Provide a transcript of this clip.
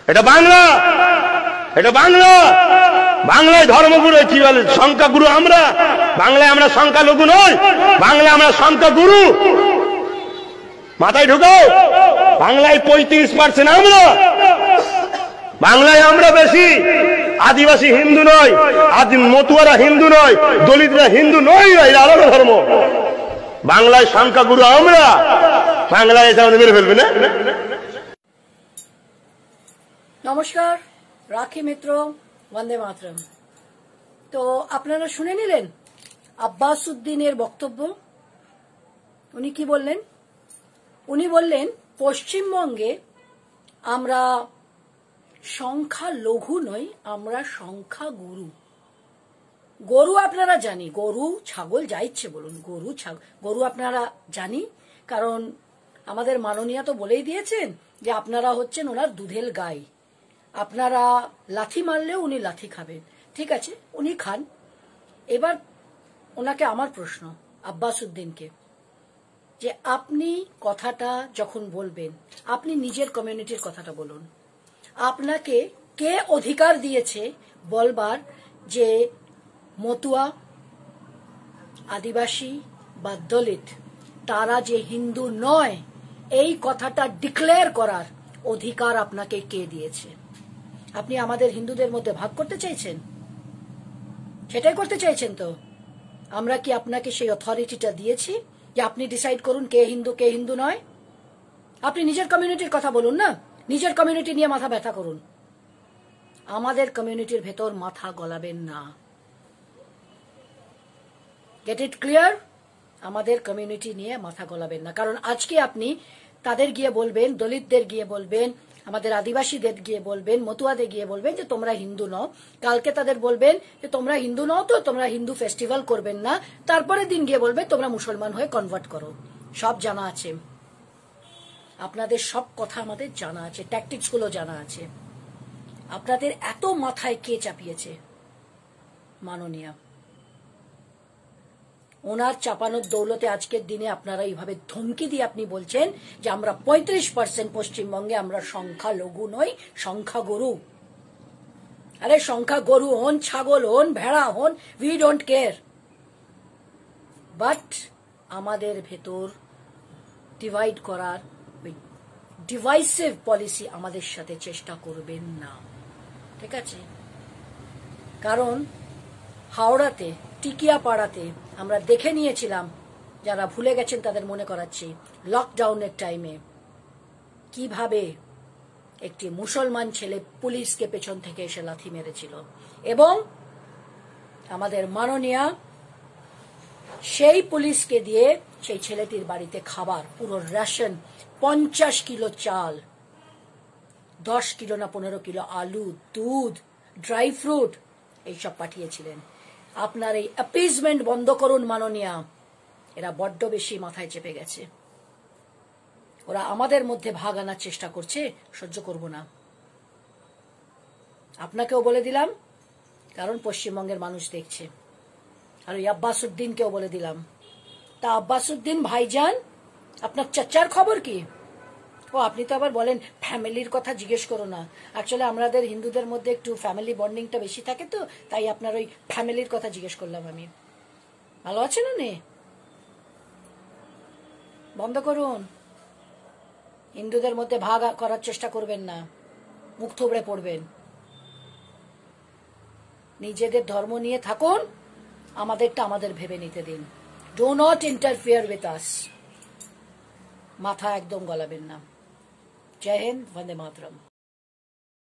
এটা বাংলা, এটা বাংলা। বাংলায় ধর্মগুরু কি বলে? সংখ্যাগুরু আমরা। বাংলায় আমরা সংখ্যালঘু নই, বাংলায় আমরা সংখ্যাগুরু। মাথায় ঢুকাও। বাংলায় 35% আমরা, বাংলায় আমরা বেশি। আদিবাসী হিন্দু নয়, মতুয়ারা হিন্দু নয়, দলিতরা হিন্দু নয়, এরা আলাদা ধর্ম। বাংলায় সংখ্যাগুরু আমরা। বাংলায় এসে আমাদের মেরে ফেলবে না। নমস্কার, রাখি মিত্র, বন্দে মাতরম। তো আপনারা শুনে নিলেন আব্বাস উদ্দিনের বক্তব্য। উনি কি বললেন? উনি বললেন পশ্চিমবঙ্গে আমরা সংখ্যা লঘু নই, আমরা সংখ্যা গুরু। গরু আপনারা জানি, গরু ছাগল যা ইচ্ছে বলুন, গরু ছাগল, গরু আপনারা জানি, কারণ আমাদের মাননীয়া তো বলেই দিয়েছেন যে আপনারা হচ্ছেন ওনার দুধের গাই। আপনারা লাথি মারলেও উনি লাথি খাবেন, ঠিক আছে, উনি খান। এবার ওনাকে আমার প্রশ্ন, আব্বাস উদ্দিনকে, যে আপনি কথাটা যখন বলবেন, আপনি নিজের কমিউনিটির কথাটা বলুন। আপনাকে কে অধিকার দিয়েছে বলবার যে মতুয়া, আদিবাসী বা দলিত তারা যে হিন্দু নয়, এই কথাটা ডিক্লেয়ার করার অধিকার আপনাকে কে দিয়েছে? আপনি আমাদের হিন্দুদের মধ্যে ভাগ করতে চাইছেন? সেটাই করতে চাইছেন তো? আমরা কি আপনাকে সেই অথরিটিটা দিয়েছি যে আপনি ডিসাইড করুন কে হিন্দু কে হিন্দু নয়? আপনি নিজের কমিউনিটির কথা বলুন না, নিজের কমিউনিটি নিয়ে মাথা ব্যথা করুন। আমাদের কমিউনিটির ভেতর মাথা গলাবেন না। Get it clear? আমাদের কমিউনিটি নিয়ে মাথা গলাবেন না। কারণ আজকে আপনি তাদের গিয়ে বলবেন, দলিতদের গিয়ে বলবেন, আমাদের আদিবাসীদের গিয়ে বলবেন, মতুয়াদের গিয়ে বলবেন যে তোমরা হিন্দু নও। কালকে তাদের বলবেন যে তোমরা হিন্দু নও, তো তোমরা হিন্দু ফেস্টিভ্যাল করবেন না। তারপরে দিন গিয়ে বলবে তোমরা মুসলমান হয়ে কনভার্ট করো। সব জানা আছে, আপনাদের সব কথা আমাদের জানা আছে, ট্যাকটিক্স গুলো জানা আছে। আপনাদের এত মাথায় কে চাপিয়েছে? মাননীয়া। ওনার চাপানোর দৌলতে আজকের দিনে আপনারা এইভাবে ধমকি দিয়ে আপনি বলছেন যে আমরা 35% পশ্চিমবঙ্গে আমরা সংখ্যা লঘু নই, সংখ্যা গরু। আরে সংখ্যা গরু হন, ছাগল হন, ভেড়া হন, উই ডোন্ট কেয়ার। বাট আমাদের ভেতর ডিভাইড করার ডিভাইসিভ পলিসি আমাদের সাথে চেষ্টা করবেন না, ঠিক আছে? কারণ হাওড়াতে, টিকিয়াপাড়াতে আমরা দেখে নিয়েছিলাম, যারা ভুলে গেছেন তাদের মনে করাচ্ছি, লকডাউনের টাইমে কিভাবে একটি মুসলমান ছেলে পুলিশকে পেছন থেকে এসে লাথি মেরেছিল, এবং আমাদের মাননীয়া সেই পুলিশকে দিয়ে সেই ছেলেটির বাড়িতে খাবার, পুরো রেশন, 50 কিলো চাল, 10 কিলো না 15 কিলো আলু, দুধ, ড্রাই ফ্রুট এইসব পাঠিয়েছিলেন। আপনার এই অ্যাপিজমেন্ট বন্ধ করুন মাননীয়া। এরা বড্ড বেশি মাথায় চেপে গেছে। ওরা আমাদের মধ্যে ভাগ আনার চেষ্টা করছে, সহ্য করব না। আপনাকেও বলে দিলাম, কারণ পশ্চিমবঙ্গের মানুষ দেখছে। আর ওই আব্বাস উদ্দিনকেও বলে দিলাম। তা আব্বাস উদ্দিন ভাইজান, আপনার চাচার খবর কি? ও আপনি তো আবার বলেন ফ্যামিলির কথা জিজ্ঞেস করো না। অ্যাকচুয়ালি আমাদের হিন্দুদের মধ্যে একটু ফ্যামিলি বন্ডিংটা বেশি থাকে, তো তাই আপনার ওই ফ্যামিলির কথা জিজ্ঞেস করলাম আমি। ভালো আছেন উনি? বন্ধ করুন। হিন্দুদের মধ্যে ভাগ করার চেষ্টা করবেন না, মুখ থুবড়ে পড়বেন। নিজেদের ধর্ম নিয়ে থাকুন, আমাদেরটা আমাদের ভেবে নিতে দিন। Do not interfere with us. মাথা একদম গলাবেন না। জয় হিন্দ, বন্দে মাতরম।